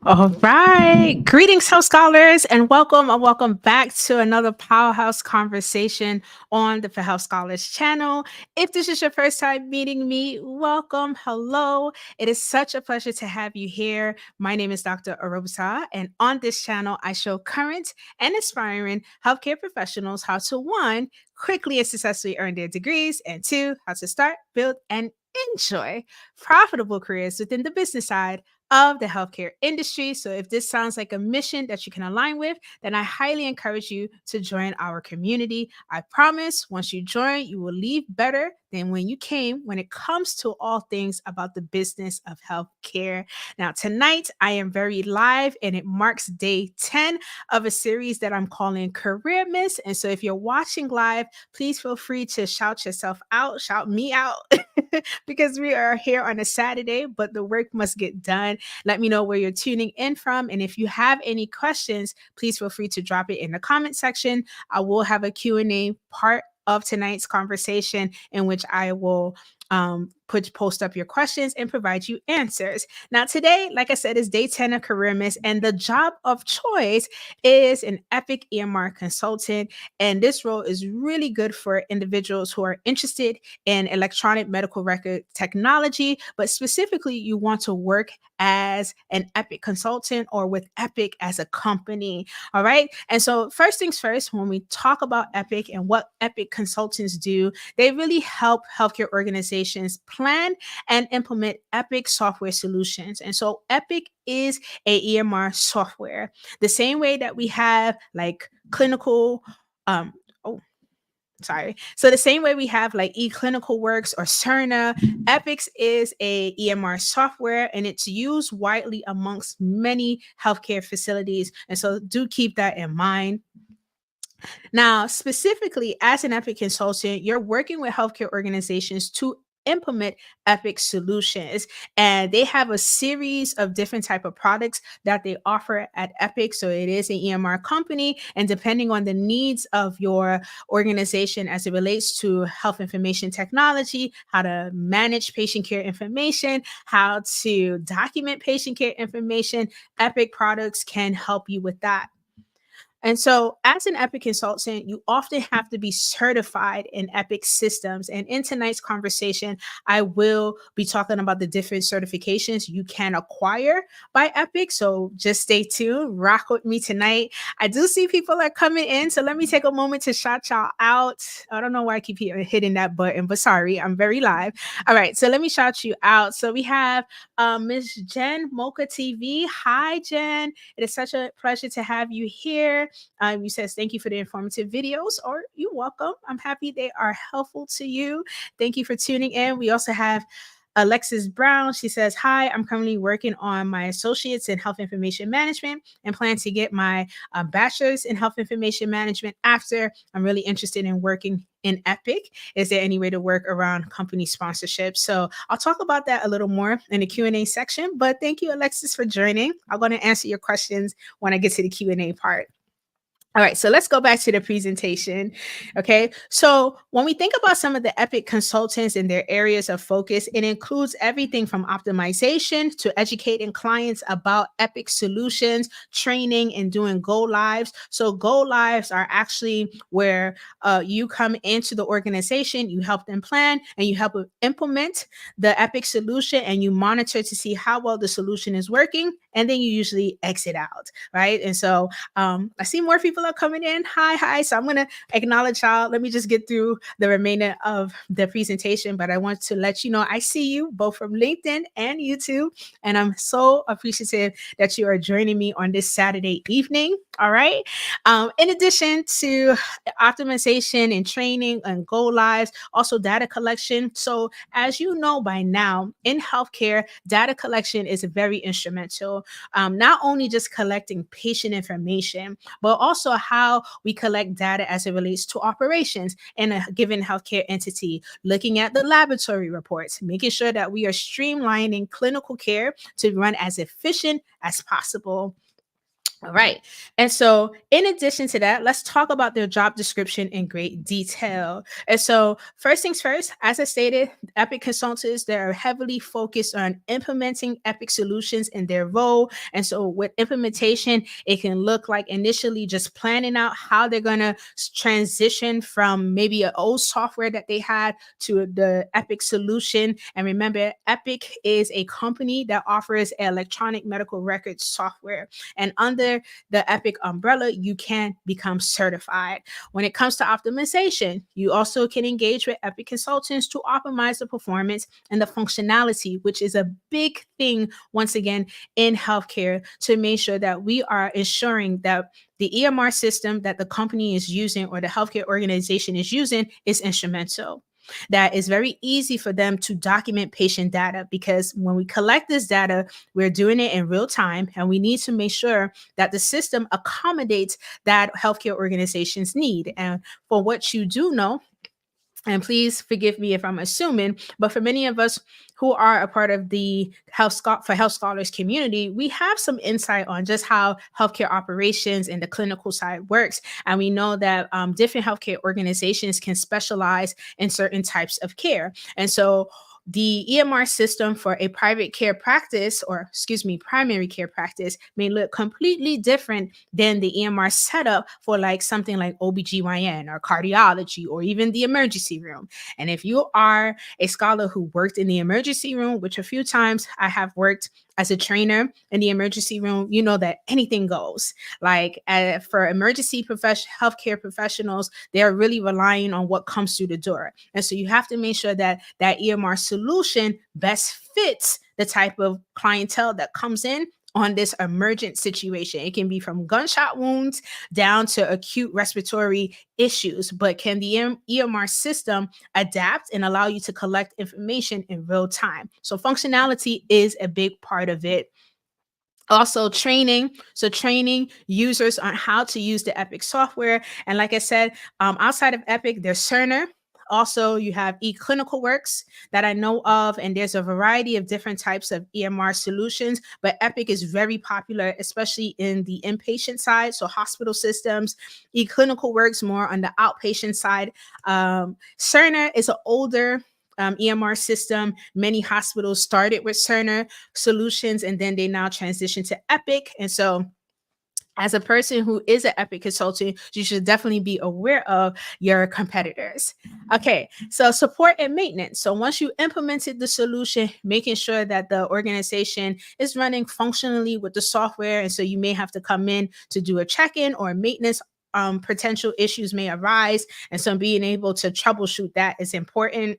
All right. Greetings, house scholars, and welcome back to another powerhouse conversation on the For Health Scholars channel. If this is your first time meeting me, welcome. Hello. It is such a pleasure to have you here. My name is Dr. Arobusa, and on this channel, I show current and aspiring healthcare professionals how to one, quickly and successfully earn their degrees, and two, how to start, build, and enjoy profitable careers within the business side of the healthcare industry. So, if this sounds like a mission that you can align with, then I highly encourage you to join our community. I promise once you join, you will leave better than when you came when it comes to all things about the business of healthcare. Now, tonight I am very live and it marks day 10 of a series that I'm calling Careermas. And so, if you're watching live, please feel free to shout yourself out, shout me out, because we are here on a Saturday, but the work must get done. Let me know where you're tuning in from. And if you have any questions, please feel free to drop it in the comment section. I will have a Q&A part of tonight's conversation in which I will post up your questions and provide you answers. Now, today, like I said, is day 10 of Careermas, and the job of choice is an EPIC EMR consultant. And this role is really good for individuals who are interested in electronic medical record technology, but specifically, you want to work as an EPIC consultant or with EPIC as a company. All right. And so, first things first, when we talk about EPIC and what EPIC consultants do, they really help healthcare organizations plan and implement EPIC software solutions. And so, EPIC is a EMR software, the same way that we have like clinical. Oh, sorry. So the same way we have like eClinical Works or Cerna, Epics is a EMR software and it's used widely amongst many healthcare facilities. And so do keep that in mind. Now, specifically as an Epic consultant, you're working with healthcare organizations to implement Epic solutions, and they have a series of different type of products that they offer at Epic. So it is an EMR company, and depending on the needs of your organization as it relates to health information technology, how to manage patient care information, how to document patient care information, Epic products can help you with that. And so, as an Epic consultant, you often have to be certified in Epic systems. And in tonight's conversation, I will be talking about the different certifications you can acquire by Epic. So, just stay tuned, rock with me tonight. I do see people are coming in. So, let me take a moment to shout y'all out. I don't know why I keep hitting that button, but sorry, I'm very live. All right. So, let me shout you out. So, we have Miss Jen Mocha TV. Hi, Jen. It is such a pleasure to have you here. You says thank you for the informative videos, or you're welcome. I'm happy they are helpful to you. Thank you for tuning in. We also have Alexis Brown. She says, hi, I'm currently working on my associates in health information management and plan to get my bachelor's in health information management after. I'm really interested in working in Epic. Is there any way to work around company sponsorship? So I'll talk about that a little more in the Q&A section, but thank you, Alexis, for joining. I'm going to answer your questions when I get to the Q&A part. All right, so let's go back to the presentation. Okay, so when we think about some of the Epic consultants and their areas of focus, it includes everything from optimization to educating clients about Epic solutions, training, and doing go lives. So, go lives are actually where you come into the organization, you help them plan, and you help implement the Epic solution, and you monitor to see how well the solution is working, and then you usually exit out, right? And so, I see more people are coming in. Hi. So I'm going to acknowledge y'all. Let me just get through the remainder of the presentation, but I want to let you know I see you both from LinkedIn and YouTube, and I'm so appreciative that you are joining me on this Saturday evening. All right. In addition to optimization and training and go lives, also data collection. So as you know by now, in healthcare, data collection is very instrumental. Not only just collecting patient information, but also how we collect data as it relates to operations in a given healthcare entity, looking at the laboratory reports, making sure that we are streamlining clinical care to run as efficient as possible. All right. And so, in addition to that, let's talk about their job description in great detail. And so, first things first, as I stated, Epic consultants, they're heavily focused on implementing Epic solutions in their role. And so, with implementation, it can look like initially just planning out how they're going to transition from maybe an old software that they had to the Epic solution. And remember, Epic is a company that offers electronic medical records software. And under the Epic umbrella, you can become certified. When it comes to optimization, you also can engage with Epic consultants to optimize the performance and the functionality, which is a big thing, once again, in healthcare to make sure that we are ensuring that the EMR system that the company is using or the healthcare organization is using is instrumental. That is very easy for them to document patient data, because when we collect this data, we're doing it in real time, and we need to make sure that the system accommodates that healthcare organizations need. And for what you do know, and please forgive me if I'm assuming, but for many of us who are a part of the for health scholars community, we have some insight on just how healthcare operations and the clinical side works. And we know that different healthcare organizations can specialize in certain types of care. And so the EMR system for a private care practice, or excuse me, primary care practice, may look completely different than the EMR setup for like something like OBGYN or cardiology or even the emergency room. And if you are a scholar who worked in the emergency room, which a few times I have worked as a trainer in the emergency room, you know that anything goes. Like for healthcare professionals, they are really relying on what comes through the door. And so you have to make sure that that EMR solution best fits the type of clientele that comes in on this emergent situation. It can be from gunshot wounds down to acute respiratory issues, but can the EMR system adapt and allow you to collect information in real time? So functionality is a big part of it. Also training, so training users on how to use the Epic software. And like I said, outside of Epic, there's Cerner. Also, you have eClinicalWorks that I know of, and there's a variety of different types of EMR solutions, but Epic is very popular, especially in the inpatient side, so hospital systems. eClinicalWorks more on the outpatient side. Cerner is an older EMR system. Many hospitals started with Cerner solutions, and then they now transition to Epic. And so as a person who is an Epic consultant, you should definitely be aware of your competitors. Okay, so support and maintenance. So once you implemented the solution, making sure that the organization is running functionally with the software. And so you may have to come in to do a check-in or maintenance. Potential issues may arise. And so being able to troubleshoot that is important.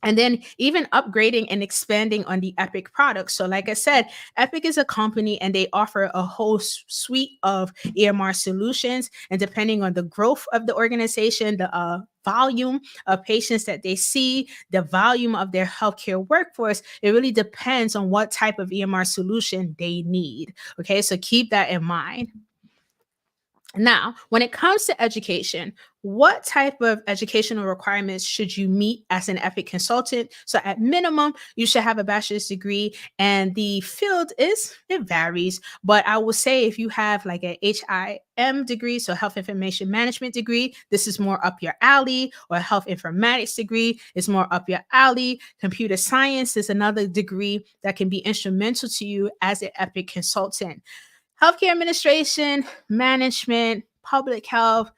And then even upgrading and expanding on the Epic products. So like I said, Epic is a company and they offer a whole suite of EMR solutions. And depending on the growth of the organization, the volume of patients that they see, the volume of their healthcare workforce, it really depends on what type of EMR solution they need. Okay, so keep that in mind. Now, when it comes to education, what type of educational requirements should you meet as an Epic consultant? So, at minimum, you should have a bachelor's degree, and the field it varies. But I will say if you have like a HIM degree, so health information management degree, this is more up your alley, or a health informatics degree is more up your alley. Computer science is another degree that can be instrumental to you as an Epic consultant. Healthcare administration, management, public health,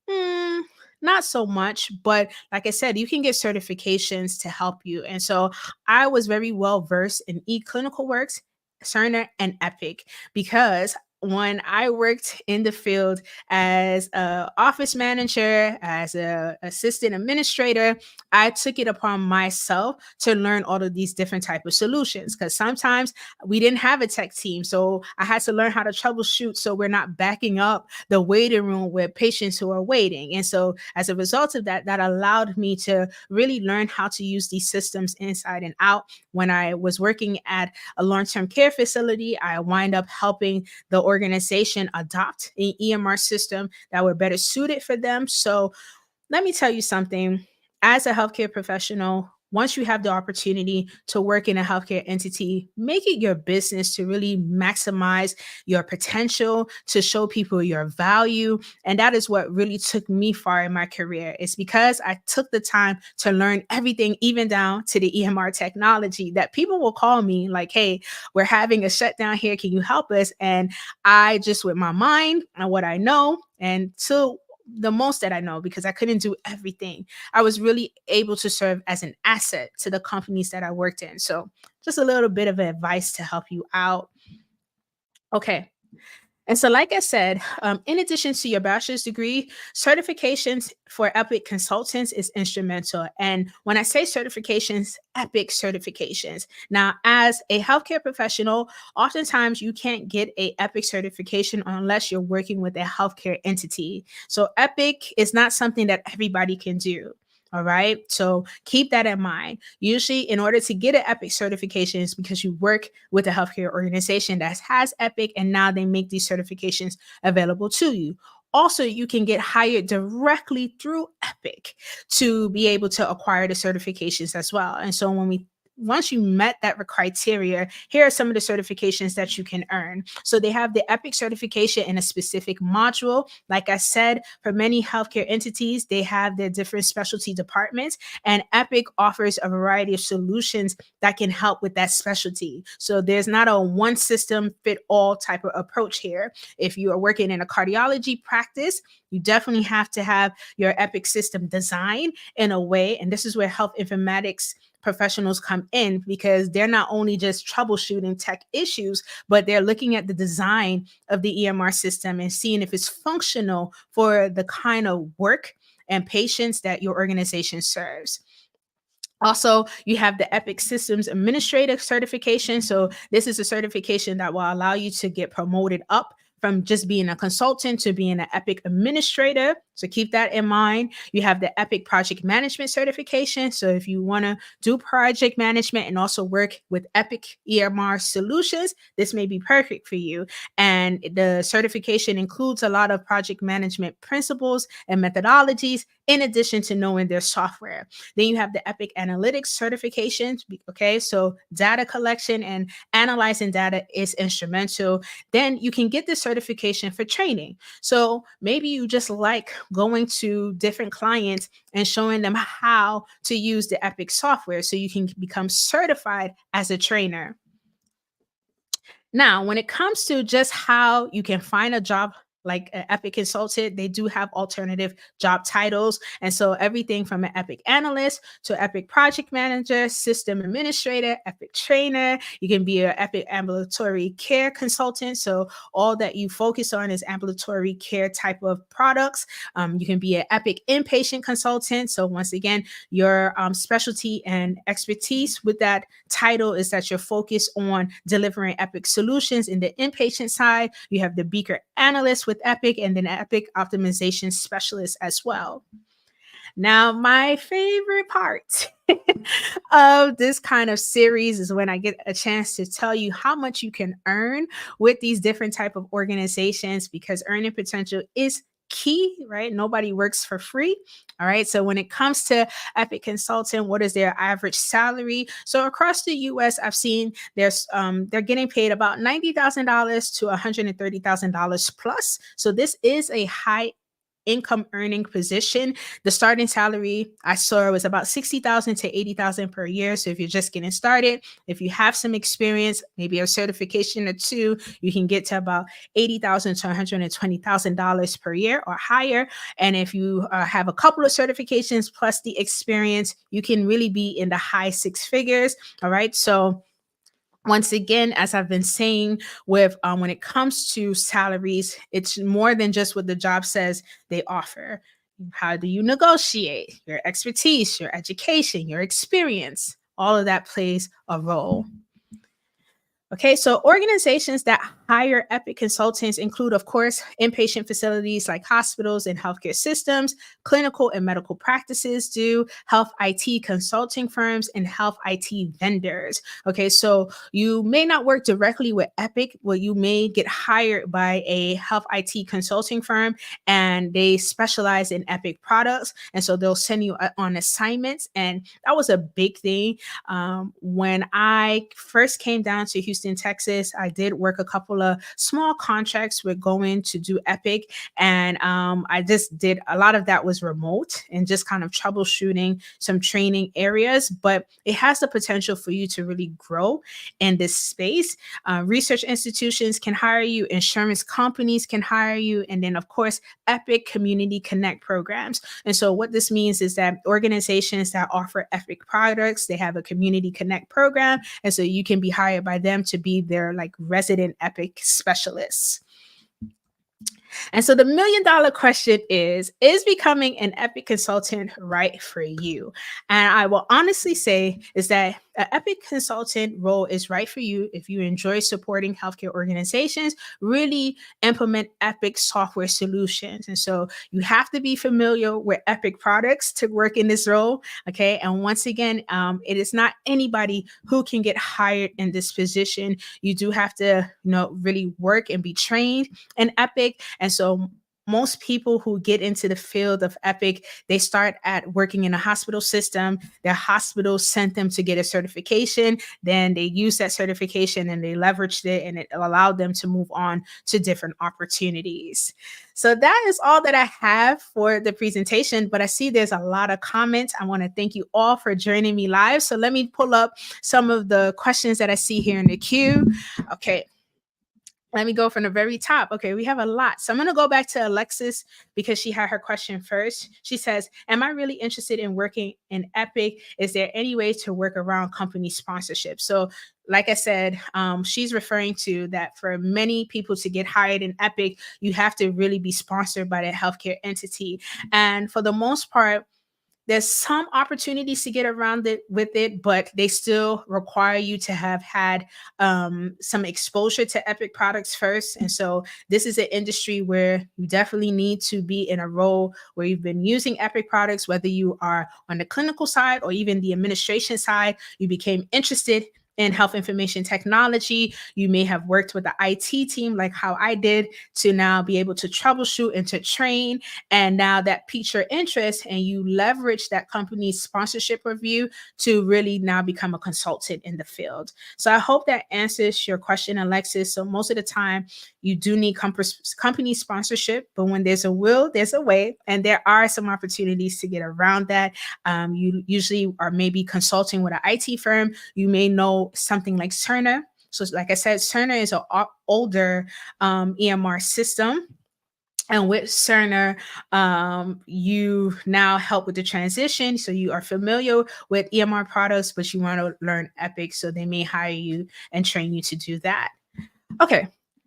mm, not so much. But like I said, you can get certifications to help you. And so I was very well versed in eClinicalWorks, Cerner, and Epic, because when I worked in the field as a office manager, as a assistant administrator, I took it upon myself to learn all of these different type of solutions, because sometimes we didn't have a tech team. So I had to learn how to troubleshoot so we're not backing up the waiting room with patients who are waiting. And so as a result of that, that allowed me to really learn how to use these systems inside and out. When I was working at a long-term care facility, I wind up helping the organization adopt an EMR system that were better suited for them. So let me tell you something. As a healthcare professional, once you have the opportunity to work in a healthcare entity, make it your business to really maximize your potential, to show people your value. And that is what really took me far in my career. It's because I took the time to learn everything, even down to the EMR technology, that people will call me like, hey, we're having a shutdown here. Can you help us? And I just, with my mind and what I know, and to the most that I know, because I couldn't do everything, I was really able to serve as an asset to the companies that I worked in. So, just a little bit of advice to help you out. Okay. And so, like I said, in addition to your bachelor's degree, certifications for EPIC consultants is instrumental. And when I say certifications, EPIC certifications. Now, as a healthcare professional, oftentimes you can't get a EPIC certification unless you're working with a healthcare entity. So, EPIC is not something that everybody can do. All right. So keep that in mind. Usually, in order to get an EPIC certification, is because you work with a healthcare organization that has EPIC, and now they make these certifications available to you. Also, you can get hired directly through EPIC to be able to acquire the certifications as well. And so once you met that criteria, here are some of the certifications that you can earn. So they have the EPIC certification in a specific module. Like I said, for many healthcare entities, they have their different specialty departments, and EPIC offers a variety of solutions that can help with that specialty. So there's not a one system fit all type of approach here. If you are working in a cardiology practice, you definitely have to have your EPIC system designed in a way, and this is where health informatics professionals come in, because they're not only just troubleshooting tech issues, but they're looking at the design of the EMR system and seeing if it's functional for the kind of work and patients that your organization serves. Also, you have the EPIC Systems Administrator certification. So, this is a certification that will allow you to get promoted up from just being a consultant to being an EPIC administrator. So, keep that in mind. You have the EPIC Project Management certification. So, if you want to do project management and also work with EPIC EMR solutions, this may be perfect for you. And the certification includes a lot of project management principles and methodologies, in addition to knowing their software. Then you have the EPIC Analytics certifications. Okay, so data collection and analyzing data is instrumental. Then you can get the certification for training. So maybe you just like going to different clients and showing them how to use the EPIC software so you can become certified as a trainer. Now, when it comes to just how you can find a job like an Epic consultant, they do have alternative job titles. And so everything from an Epic analyst to Epic project manager, system administrator, Epic trainer, you can be an Epic ambulatory care consultant. So all that you focus on is ambulatory care type of products. You can be an Epic inpatient consultant. So once again, your specialty and expertise with that title is that you're focused on delivering Epic solutions in the inpatient side. You have the Beaker analyst with Epic, and then Epic optimization specialist as well. Now, my favorite part of this kind of series is when I get a chance to tell you how much you can earn with these different type of organizations, because earning potential is key, right? Nobody works for free. All right. So when it comes to Epic Consultant, what is their average salary? So across the US, I've seen they're getting paid about $90,000 to $130,000 plus. So this is a high income earning position. The starting salary I saw was about 60,000 to 80,000 per year. So if you're just getting started, if you have some experience, maybe a certification or two, you can get to about 80,000 to $120,000 per year or higher. And if you have a couple of certifications plus the experience, you can really be in the high six figures. All right. So once again, as I've been saying, with when it comes to salaries, it's more than just what the job says they offer. How do you negotiate? Your expertise, your education, your experience, all of that plays a role. Okay, so organizations that hire Epic consultants include, of course, inpatient facilities like hospitals and healthcare systems, clinical and medical practices do, health IT consulting firms, and health IT vendors. Okay, so you may not work directly with Epic, but you may get hired by a health IT consulting firm and they specialize in Epic products. And so they'll send you on assignments. And that was a big thing when I first came down to Houston, Texas. I did work a couple of small contracts with going to do Epic, and I just did a lot of that was remote and just kind of troubleshooting some training areas. But it has the potential for you to really grow in this space. Research institutions can hire you, insurance companies can hire you, and then, of course, Epic Community Connect programs. And so, what this means is that organizations that offer Epic products, they have a Community Connect program, and so you can be hired by them to be their like resident Epic specialists. And so the $1 million question is becoming an Epic consultant right for you? And I will honestly say is that an Epic consultant role is right for you if you enjoy supporting healthcare organizations, really implement Epic software solutions. And so you have to be familiar with Epic products to work in this role. Okay. And once again, it is not anybody who can get hired in this position. You do have to, really work and be trained in Epic. And so most people who get into the field of Epic, they start at working in a hospital system. Their hospital sent them to get a certification. Then they use that certification and they leveraged it, and it allowed them to move on to different opportunities. So that is all that I have for the presentation, but I see there's a lot of comments. I want to thank you all for joining me live. So let me pull up some of the questions that I see here in the queue. Okay. Let me go from the very top. Okay, we have a lot. So I'm going to go back to Alexis because she had her question first. She says, am I really interested in working in Epic? Is there any way to work around company sponsorship? So like I said, she's referring to that for many people to get hired in Epic, you have to really be sponsored by the healthcare entity. And for the most part, there's some opportunities to get around it with it, but they still require you to have had some exposure to Epic products first. And so this is an industry where you definitely need to be in a role where you've been using Epic products, whether you are on the clinical side or even the administration side, you became interested in health information technology. You may have worked with the IT team like how I did to now be able to troubleshoot and to train. And now that piques your interest and you leverage that company's sponsorship review to really now become a consultant in the field. So I hope that answers your question, Alexis. So most of the time you do need company sponsorship, but when there's a will, there's a way. And there are some opportunities to get around that. You usually are maybe consulting with an IT firm. You may know something like Cerner. So like I said, Cerner is an older EMR system. And with Cerner, you now help with the transition. So you are familiar with EMR products, but you want to learn Epic. So they may hire you and train you to do that. Okay.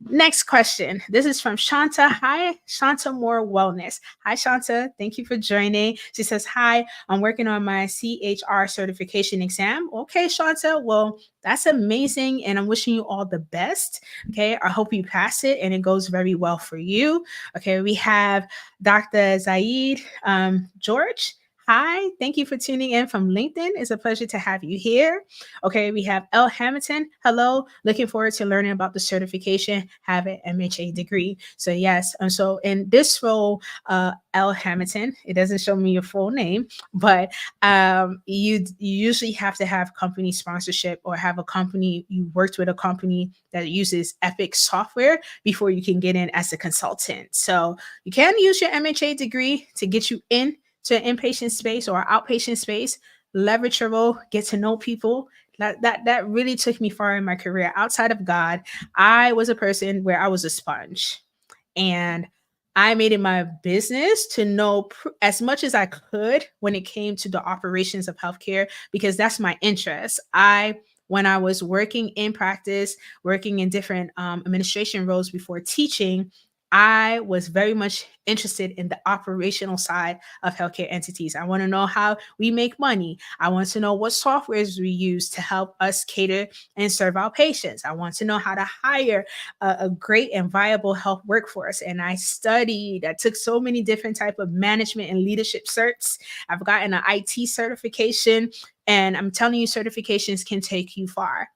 Next question. This is from Shanta. Hi, Shanta Moore Wellness. Hi, Shanta. Thank you for joining. She says, hi, I'm working on my CHR certification exam. Okay, Shanta. Well, that's amazing. And I'm wishing you all the best. Okay. I hope you pass it and it goes very well for you. Okay. We have Dr. Zaid George. Hi, thank you for tuning in from LinkedIn. It's a pleasure to have you here. Okay, we have L. Hamilton. Hello, looking forward to learning about the certification, have an MHA degree. So yes, and so in this role, L. Hamilton, it doesn't show me your full name, but you usually have to have company sponsorship or have a company, you worked with a company that uses Epic software before you can get in as a consultant. So you can use your MHA degree to get you in to an inpatient space or outpatient space, leverage your role, get to know people. That really took me far in my career. Outside of God, I was a person where I was a sponge. And I made it my business to know as much as I could when it came to the operations of healthcare, because that's my interest. When I was working in practice, working in different administration roles before teaching, I was very much interested in the operational side of healthcare entities. I want to know how we make money. I want to know what softwares we use to help us cater and serve our patients. I want to know how to hire a great and viable health workforce. And I studied, I took so many different type of management and leadership certs. I've gotten an IT certification, and I'm telling you, certifications can take you far.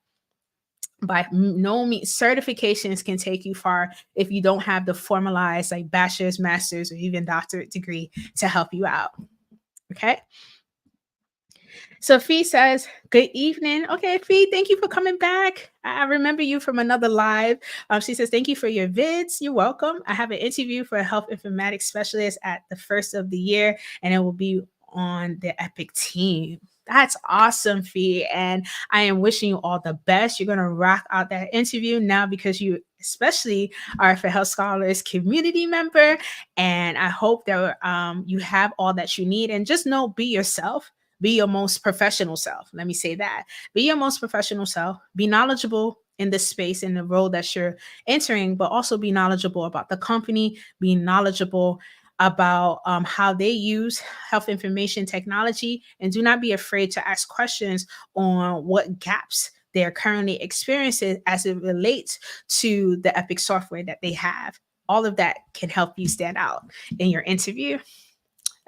By no means, certifications can take you far if you don't have the formalized like bachelor's, master's, or even doctorate degree to help you out. Okay. So Fee says, good evening. Okay, Fee, thank you for coming back. I remember you from another live. She says, thank you for your vids. You're welcome. I have an interview for a health informatics specialist at the first of the year, and it will be on the EPIC team. That's awesome, Fee. And I am wishing you all the best. You're going to rock out that interview now because you especially are for Health Scholars community member. And I hope that you have all that you need. And just know, be yourself. Be your most professional self. Let me say that. Be your most professional self. Be knowledgeable in this space, in the role that you're entering, but also be knowledgeable about the company, be knowledgeable about how they use health information technology, and do not be afraid to ask questions on what gaps they're currently experiencing as it relates to the EPIC software that they have. All of that can help you stand out in your interview.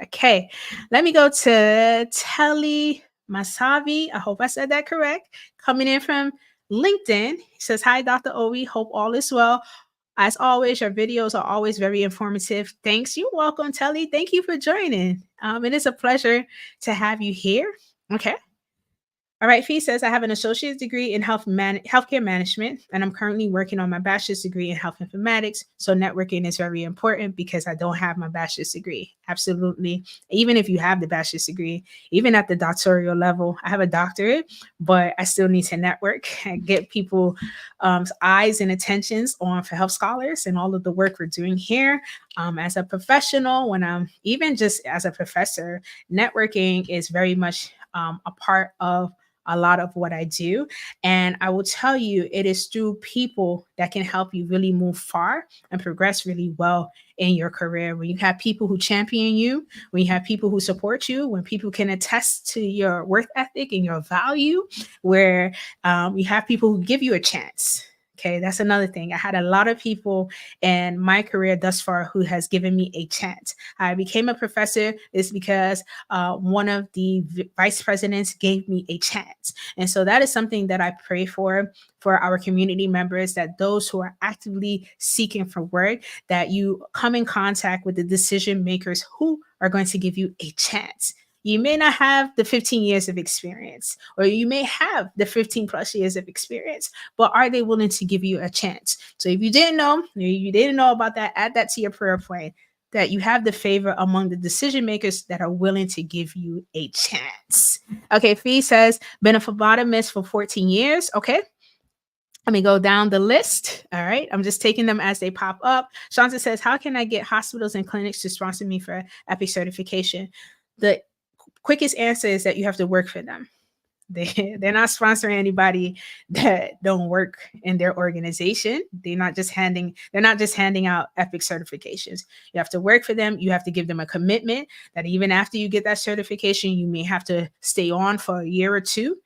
Okay, let me go to Telly Masavi. I hope I said that correct. Coming in from LinkedIn. He says, hi, Dr. Owie. Hope all is well. As always, your videos are always very informative. Thanks. You're welcome, Telly. Thank you for joining. It is a pleasure to have you here. Okay. All right, Fee says, I have an associate's degree in healthcare management, and I'm currently working on my bachelor's degree in health informatics. So networking is very important because I don't have my bachelor's degree. Absolutely. Even if you have the bachelor's degree, even at the doctoral level, I have a doctorate, but I still need to network and get people eyes and attentions on for Health Scholars and all of the work we're doing here. As a professional, when I'm even just as a professor, networking is very much a part of a lot of what I do. And I will tell you, it is through people that can help you really move far and progress really well in your career. When you have people who champion you, when you have people who support you, when people can attest to your work ethic and your value, where you have people who give you a chance. Okay, that's another thing. I had a lot of people in my career thus far who has given me a chance. I became a professor is because one of the vice presidents gave me a chance. And so that is something that I pray for our community members, that those who are actively seeking for work, that you come in contact with the decision makers who are going to give you a chance. You may not have the 15 years of experience, or you may have the 15 plus years of experience, but are they willing to give you a chance? So if you didn't know about that, add that to your prayer point, that you have the favor among the decision makers that are willing to give you a chance. Okay, Fee says, been a phlebotomist for 14 years. Okay. Let me go down the list. All right. I'm just taking them as they pop up. Shanta says, how can I get hospitals and clinics to sponsor me for EPIC certification? The quickest answer is that you have to work for them. They're not sponsoring anybody that don't work in their organization. They're not just handing out EPIC certifications. You have to work for them. You have to give them a commitment that even after you get that certification, you may have to stay on for a year or two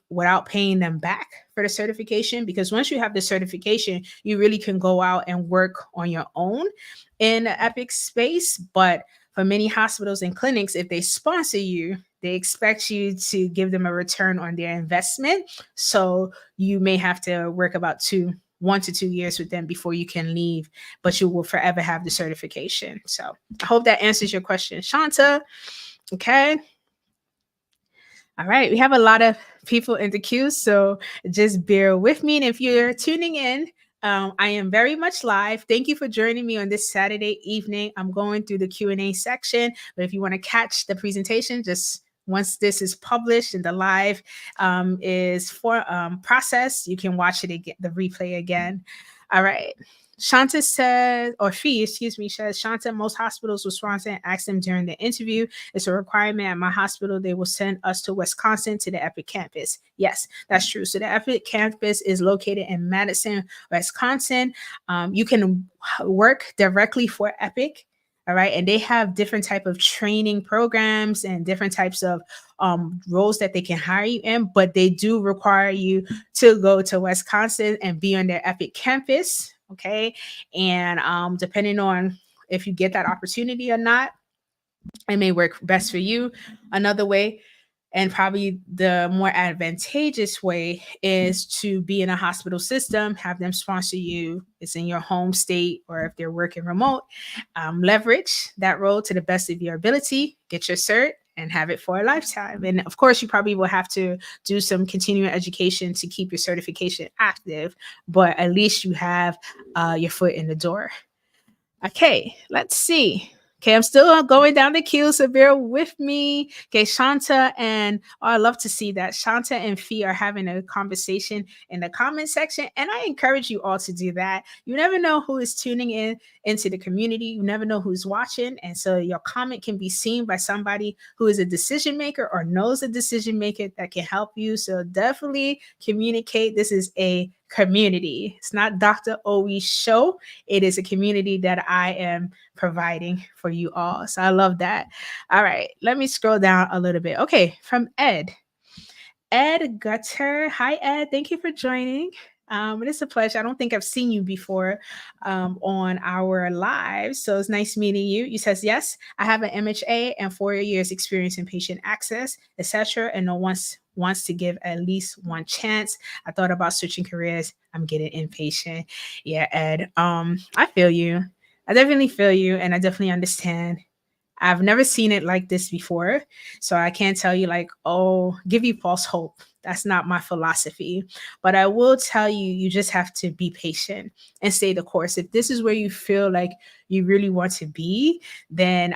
without paying them back for the certification. Because once you have the certification, you really can go out and work on your own in the EPIC space. But for many hospitals and clinics, if they sponsor you, they expect you to give them a return on their investment. So you may have to work about 1 to 2 years with them before you can leave, but you will forever have the certification. So I hope that answers your question, Shanta. Okay. All right. We have a lot of people in the queue, so just bear with me. And if you're tuning in, I am very much live. Thank you for joining me on this Saturday evening. I'm going through the Q&A section, but if you want to catch the presentation, just once this is published and the live is processed, you can watch it again, the replay again. All right. Shanta says, or Fee, excuse me, says, Shanta, most hospitals will sponsor and ask them during the interview. It's a requirement at my hospital. They will send us to Wisconsin to the EPIC campus. Yes, that's true. So the EPIC campus is located in Madison, Wisconsin. You can work directly for EPIC. All right. And they have different type of training programs and different types of roles that they can hire you in, but they do require you to go to Wisconsin and be on their EPIC campus. Okay. And depending on if you get that opportunity or not, it may work best for you. Another way, and probably the more advantageous way, is to be in a hospital system, have them sponsor you. It's in your home state, or if they're working remote, leverage that role to the best of your ability, get your cert, and have it for a lifetime. And of course, you probably will have to do some continuing education to keep your certification active, but at least you have your foot in the door. Okay, let's see. Okay, I'm still going down the queue, so bear with me. Okay, Shanta and I love to see that Shanta and Fee are having a conversation in the comment section, and I encourage you all to do that. You never know who is tuning in into the community. You never know who's watching, and so your comment can be seen by somebody who is a decision maker or knows a decision maker that can help you. So definitely communicate. This is a community. It's not Dr. Owi's show. It is a community that I am providing for you all. So I love that. All right, let me scroll down a little bit. Okay, from Ed. Ed Gutter. Hi, Ed. Thank you for joining. It's a pleasure. I don't think I've seen you before on our live. So it's nice meeting you. You says, yes, I have an MHA and 4 years experience in patient access, etc. And no one wants to give at least one chance. I thought about switching careers. I'm getting impatient. Yeah, Ed. I feel you. I definitely feel you, and I definitely understand. I've never seen it like this before. So I can't tell you, like, oh, give you false hope. That's not my philosophy. But I will tell you, you just have to be patient and stay the course. If this is where you feel like you really want to be, then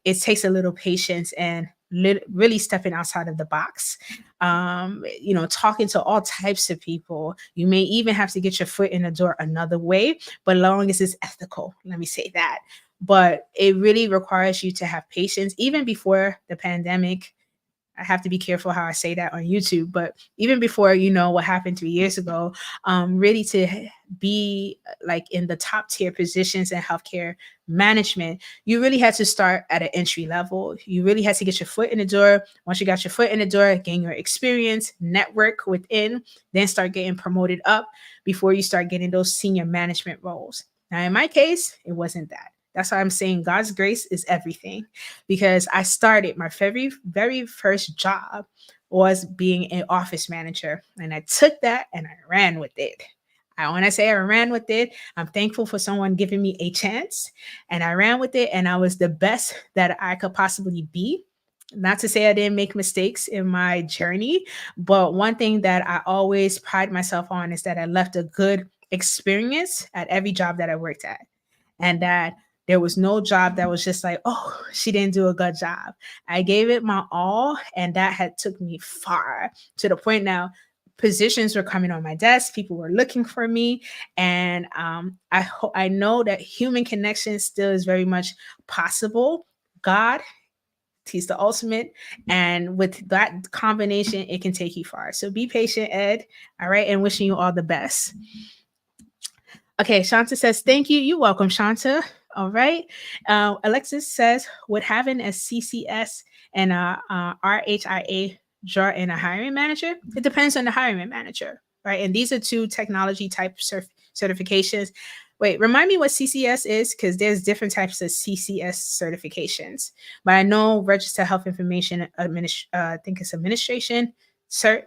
it takes a little patience and really stepping outside of the box. Talking to all types of people. You may even have to get your foot in the door another way, but long as it's ethical, let me say that. But it really requires you to have patience. Even before the pandemic, I have to be careful how I say that on YouTube, but even before, what happened 3 years ago, really to be like in the top tier positions in healthcare management, you really had to start at an entry level. You really had to get your foot in the door. Once you got your foot in the door, gain your experience, network within, then start getting promoted up before you start getting those senior management roles. Now, in my case, it wasn't that. That's why I'm saying God's grace is everything, because I started my very, very first job was being an office manager, and I took that and I ran with it. When I say I ran with it, I'm thankful for someone giving me a chance, and I ran with it, and I was the best that I could possibly be. Not to say I didn't make mistakes in my journey, but one thing that I always pride myself on is that I left a good experience at every job that I worked at, and that there was no job that was just like, oh, she didn't do a good job. I gave it my all, and that had took me far, to the point now positions were coming on my desk. People were looking for me. And I know that human connection still is very much possible. God, he's the ultimate. And with that combination, it can take you far. So be patient, Ed. All right. And wishing you all the best. Okay, Shanta says, thank you. You're welcome, Shanta. All right. Alexis says, would having a CCS and a RHIA draw in a hiring manager? It depends on the hiring manager, right? And these are two technology type certifications. Wait, remind me what CCS is, because there's different types of CCS certifications. But I know Register Health Information I think it's Administration cert.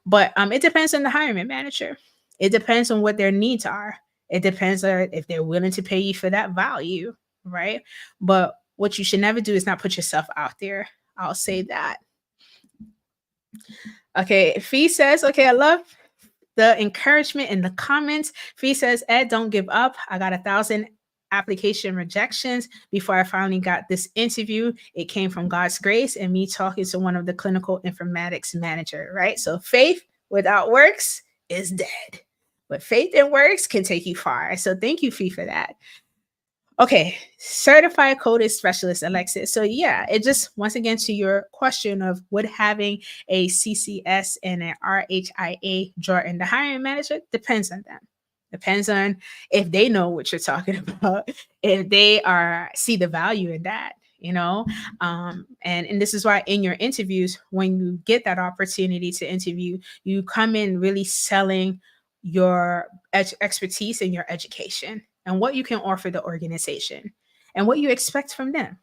But it depends on the hiring manager. It depends on what their needs are. It depends on if they're willing to pay you for that value, right? But what you should never do is not put yourself out there. I'll say that. Okay, Fee says, okay, I love the encouragement in the comments. Fee says, Ed, don't give up. I got 1,000 application rejections before I finally got this interview. It came from God's grace and me talking to one of the clinical informatics manager, right? So faith without works is dead. but faith and works can take you far. So thank you, Fee, for that. Okay, certified coding specialist, Alexis. So yeah, it just once again to your question of would having a CCS and an RHIA draw in the hiring manager depends on them. Depends on if they know what you're talking about, if they are see the value in that, you know. And this is why in your interviews, when you get that opportunity to interview, you come in really selling your expertise and your education and what you can offer the organization and what you expect from them.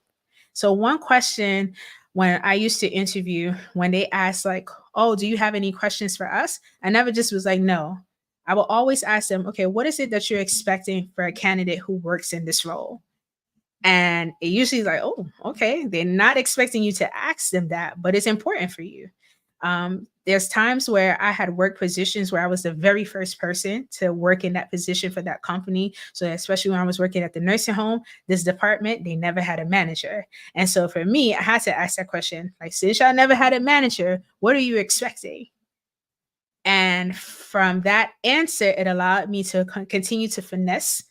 So one question when I used to interview, when they asked like, "Oh, do you have any questions for us?" I never just was like, "No." I will always ask them, "Okay, what is it that you're expecting for a candidate who works in this role?" And it usually is like, oh, okay. They're not expecting you to ask them that, but it's important for you. There's times where I had work positions where I was the very first person to work in that position for that company. So especially when I was working at the nursing home, this department, they never had a manager. And so for me, I had to ask that question, like, since y'all never had a manager, what are you expecting? And from that answer, it allowed me to continue to finesse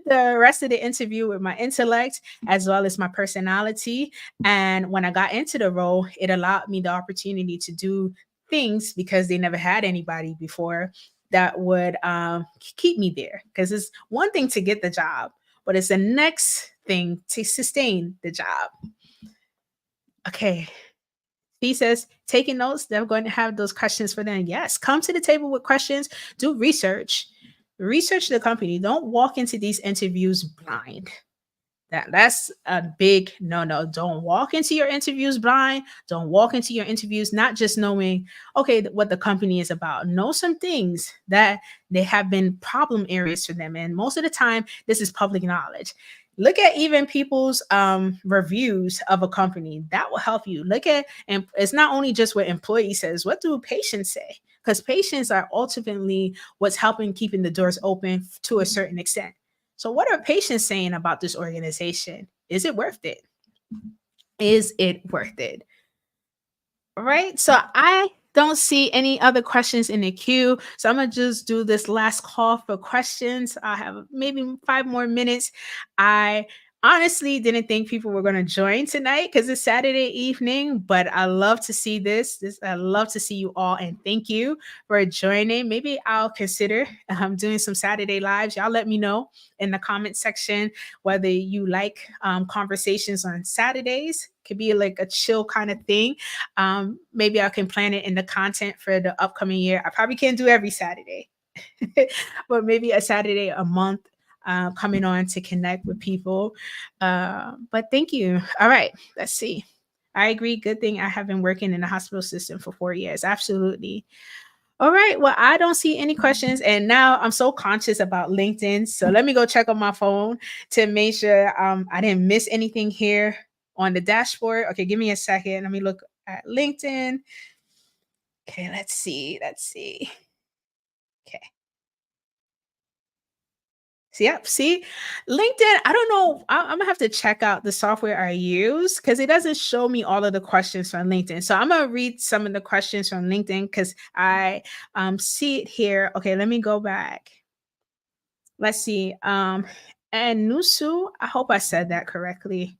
the rest of the interview with my intellect as well as my personality. And when I got into the role, it allowed me the opportunity to do things because they never had anybody before that would keep me there. Because it's one thing to get the job, but it's the next thing to sustain the job. Okay, he says, taking notes, they're going to have those questions for them. Yes, come to the table with questions, do research, research the company. Don't walk into these interviews blind. That's a big no. Don't walk into your interviews blind. Don't walk into your interviews not just knowing, okay, what the company is about. Know some things that they have been problem areas for them. And most of the time, this is public knowledge. Look at even people's reviews of a company. That will help you. Look at, and it's not only just what employee says, what do patients say? Because patients are ultimately what's helping keeping the doors open to a certain extent. So, what are patients saying about this organization? Is it worth it? Is it worth it? Right. So, I don't see any other questions in the queue. So, I'm going to just do this last call for questions. I have maybe 5 more minutes. I honestly didn't think people were going to join tonight because it's Saturday evening, but I love to see this. I love to see you all and thank you for joining. Maybe I'll consider doing some Saturday lives. Y'all let me know in the comment section whether you like conversations on Saturdays. Could be like a chill kind of thing. Maybe I can plan it in the content for the upcoming year. I probably can't do every Saturday, but maybe a Saturday a month coming on to connect with people. But thank you. All right, let's see. I agree. Good thing I have been working in the hospital system for 4 years. Absolutely. All right. Well, I don't see any questions. And now I'm so conscious about LinkedIn. So let me go check on my phone to make sure I didn't miss anything here on the dashboard. Okay, give me a second. Let me look at LinkedIn. Okay, let's see. Let's see. Okay. So, yep. See, LinkedIn. I don't know. I'm gonna have to check out the software I use because it doesn't show me all of the questions from LinkedIn. So I'm gonna read some of the questions from LinkedIn because I see it here. Okay, let me go back. Let's see. And Nusu. I hope I said that correctly.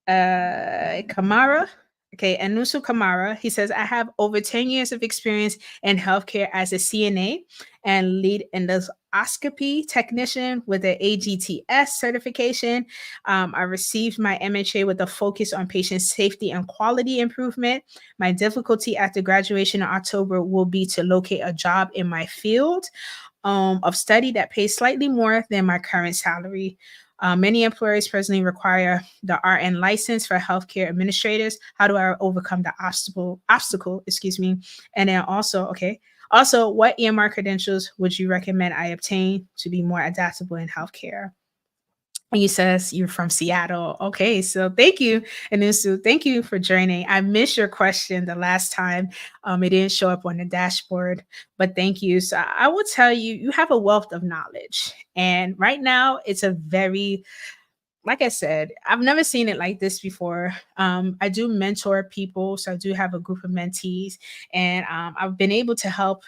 Kamara. Okay, Anusu Kamara. He says, I have over 10 years of experience in healthcare as a CNA and lead endoscopy technician with an AGTS certification. I received my MHA with a focus on patient safety and quality improvement. My difficulty after graduation in October will be to locate a job in my field of study that pays slightly more than my current salary. Many employers presently require the RN license for healthcare administrators. How do I overcome the obstacle? Excuse me. And then also, okay. Also, what EMR credentials would you recommend I obtain to be more adaptable in healthcare? And you says you're from Seattle. Okay, so thank you, Anusu. Thank you for joining. I missed your question the last time. It didn't show up on the dashboard, but thank you. So I will tell you, you have a wealth of knowledge. And right now, it's a very, like I said, I've never seen it like this before. I do mentor people, so I do have a group of mentees, and I've been able to help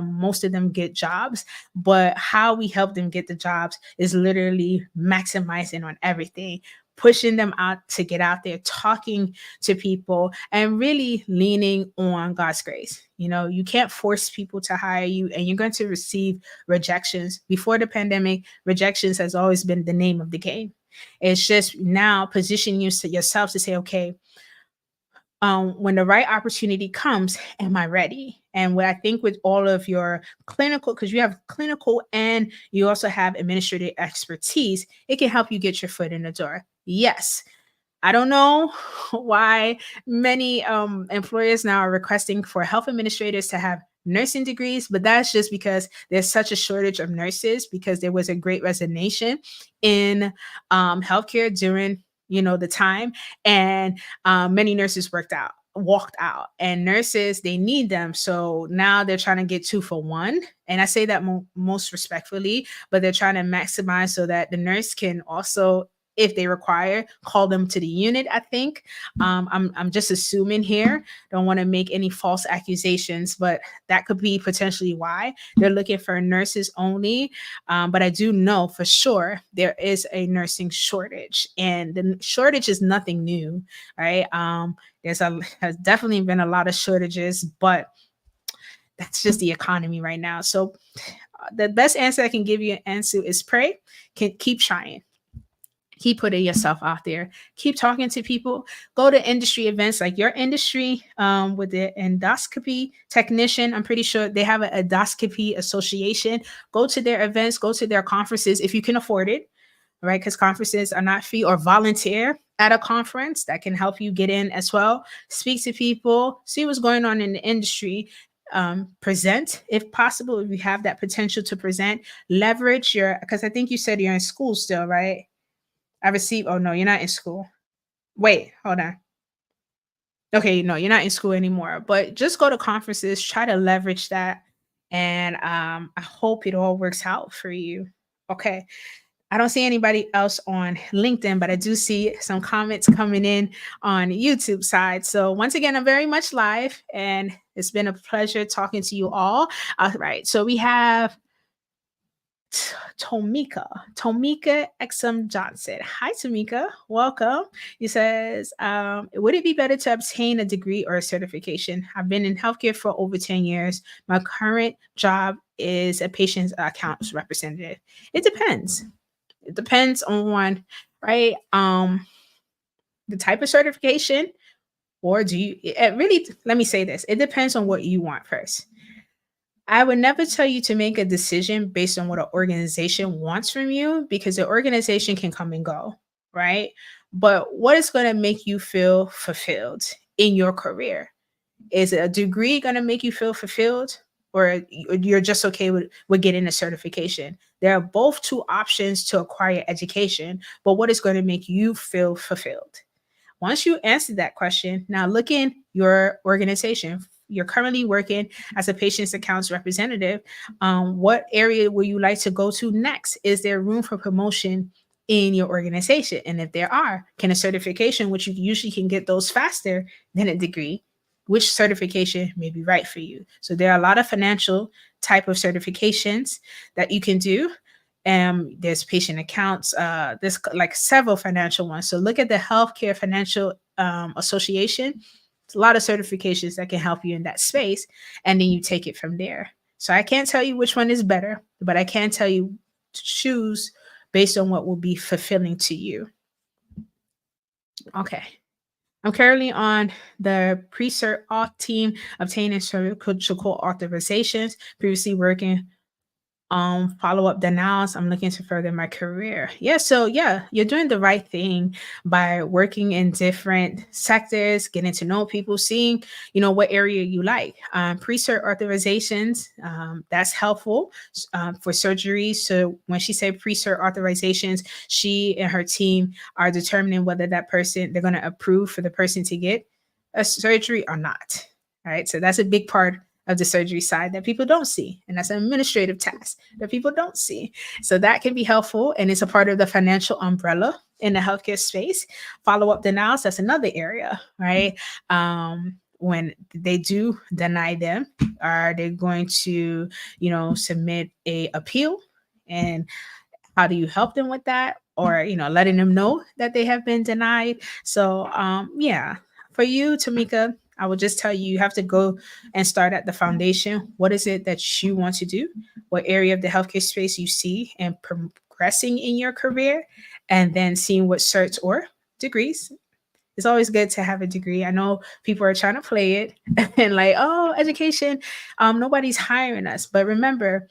most of them get jobs, but how we help them get the jobs is literally maximizing on everything, pushing them out to get out there, talking to people, and really leaning on God's grace. You can't force people to hire you, and you're going to receive rejections. Before the pandemic, rejections has always been the name of the game. It's just now position yourself to say, okay, when the right opportunity comes, am I ready? And what I think with all of your clinical, because you have clinical and you also have administrative expertise, it can help you get your foot in the door. Yes, I don't know why many employers now are requesting for health administrators to have nursing degrees, but that's just because there's such a shortage of nurses because there was a great resignation in healthcare during the time, and many nurses walked out, and nurses, they need them, so now they're trying to get two for one. And I say that most respectfully, but they're trying to maximize so that the nurse can also, if they require, call them to the unit. I think I'm just assuming here, don't want to make any false accusations, but that could be potentially why they're looking for nurses only. But I do know for sure there is a nursing shortage, and the shortage is nothing new, right? Has definitely been a lot of shortages, but that's just the economy right now. So the best answer I can give you, Ansu, is pray. Keep trying. Keep putting yourself out there. Keep talking to people. Go to industry events like your industry, with the endoscopy technician. I'm pretty sure they have an endoscopy association. Go to their events. Go to their conferences if you can afford it, right? Because conferences are not free, or volunteer at a conference that can help you get in as well. Speak to people. See what's going on in the industry. Present if possible. If you have that potential to present, leverage because I think you said you're in school still, right? I received. Oh no, you're not in school. Wait, hold on. Okay, no, you're not in school anymore. But just go to conferences, try to leverage that, and I hope it all works out for you. Okay. I don't see anybody else on LinkedIn, but I do see some comments coming in on YouTube side. So once again, I'm very much live, and it's been a pleasure talking to you all. All right. So we have Tomika Exum Johnson. Hi, Tomika. Welcome. He says, would it be better to obtain a degree or a certification? I've been in healthcare for over 10 years. My current job is a patient's accounts representative. It depends. It depends on, right, the type of certification, or do you, it really, let me say this. It depends on what you want first. I would never tell you to make a decision based on what an organization wants from you, because the organization can come and go, right? But what is going to make you feel fulfilled in your career? Is a degree going to make you feel fulfilled, or you're just okay with getting a certification? There are both two options to acquire education, but what is going to make you feel fulfilled? Once you answer that question, now look in your organization. You're currently working as a patient's accounts representative. What area would you like to go to next? Is there room for promotion in your organization? And if there are, can a certification, which you usually can get those faster than a degree, which certification may be right for you? So there are a lot of financial type of certifications that you can do. There's patient accounts. There's like several financial ones. So look at the Healthcare Financial Association. It's a lot of certifications that can help you in that space, and then you take it from there. So I can't tell you which one is better, but I can tell you to choose based on what will be fulfilling to you. Okay. I'm currently on the pre-cert auth team, obtaining surgical authorizations, previously working follow-up denials. I'm looking to further my career. So you're doing the right thing by working in different sectors, getting to know people, seeing what area you like. Pre-cert authorizations, that's helpful for surgery. So when she said pre-cert authorizations, she and her team are determining whether they're going to approve for the person to get a surgery or not. All right, so that's a big part of the surgery side that people don't see. And that's an administrative task that people don't see. So that can be helpful. And it's a part of the financial umbrella in the healthcare space. Follow-up denials, that's another area, right? when they do deny them, are they going to, submit a appeal? And how do you help them with that? Or, letting them know that they have been denied. So, yeah, for you, Tamika, I will just tell you, you have to go and start at the foundation. What is it that you want to do? What area of the healthcare space you see and progressing in your career? And then seeing what certs or degrees. It's always good to have a degree. I know people are trying to play it and like, oh, education, nobody's hiring us. But remember,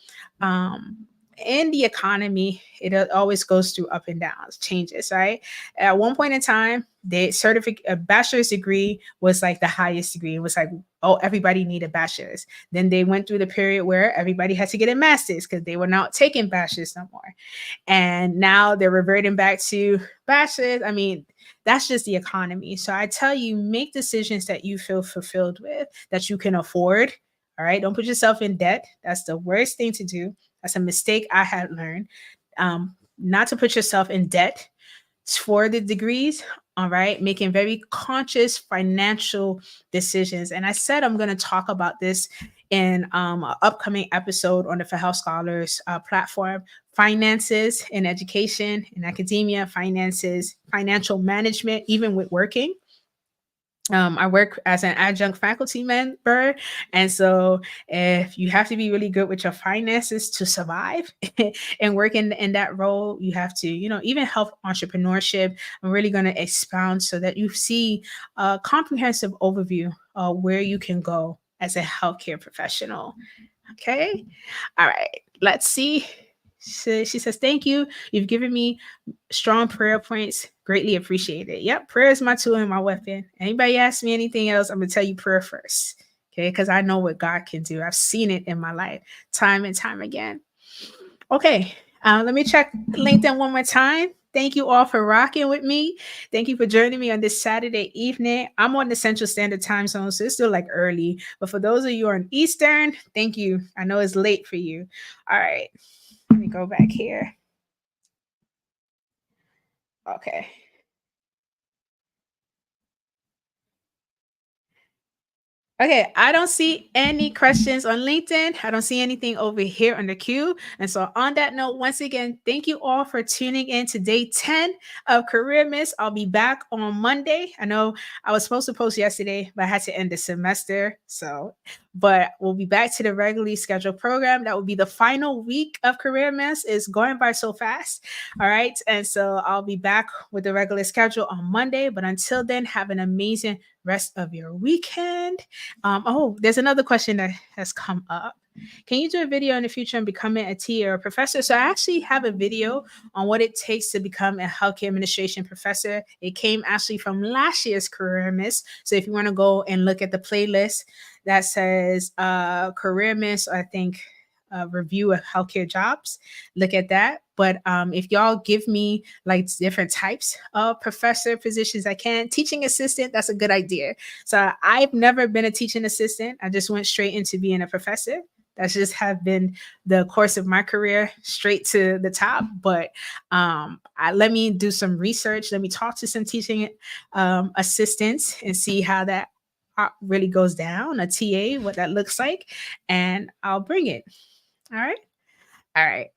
in the economy, it always goes through up and downs, changes, right? At one point in time, a bachelor's degree was like the highest degree. It was like, oh, everybody need a bachelor's. Then they went through the period where everybody had to get a master's because they were not taking bachelor's no more. And now they're reverting back to bachelor's. I mean, that's just the economy. So I tell you, make decisions that you feel fulfilled with, that you can afford. All right. Don't put yourself in debt. That's the worst thing to do. That's a mistake I had learned. Not to put yourself in debt for the degrees. All right. Making very conscious financial decisions. And I said I'm going to talk about this in an upcoming episode on the For Health Scholars platform. Finances in education, in academia, finances, financial management, even with working. I work as an adjunct faculty member. And so if you have to be really good with your finances to survive and work in that role, you have to, even health entrepreneurship, I'm really going to expound so that you see a comprehensive overview of where you can go as a healthcare professional. Okay. All right. Let's see. She says, thank you. You've given me strong prayer points. Greatly appreciate it. Yep. Prayer is my tool and my weapon. Anybody ask me anything else, I'm going to tell you prayer first. Okay. Because I know what God can do. I've seen it in my life time and time again. Okay. Let me check LinkedIn one more time. Thank you all for rocking with me. Thank you for joining me on this Saturday evening. I'm on the Central Standard Time Zone, so it's still like early. But for those of you on Eastern, thank you. I know it's late for you. All right. Let me go back here. Okay. Okay, I don't see any questions on LinkedIn. I don't see anything over here on the queue. And so, on that note, once again, thank you all for tuning in to day 10 of Careermas. I'll be back on Monday. I know I was supposed to post yesterday, but I had to end the semester. But we'll be back to the regularly scheduled program. That will be the final week of Careermas. It's going by so fast. All right. And so, I'll be back with the regular schedule on Monday. But until then, have an amazing rest of your weekend. There's another question that has come up. Can you do a video in the future on becoming a TA or a professor? So I actually have a video on what it takes to become a healthcare administration professor. It came actually from last year's Careermas. So if you want to go and look at the playlist that says Careermas, I think review of healthcare jobs, look at that. But if y'all give me like different types of professor positions, I can. Teaching assistant, that's a good idea. So I've never been a teaching assistant. I just went straight into being a professor. That's just have been the course of my career, straight to the top. But let me do some research. Let me talk to some teaching assistants and see how that really goes down, a TA, what that looks like, and I'll bring it. All right. All right.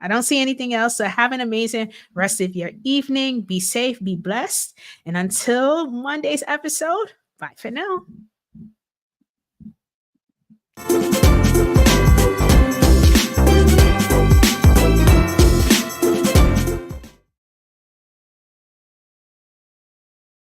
I don't see anything else. So have an amazing rest of your evening. Be safe, be blessed. And until Monday's episode, bye for now.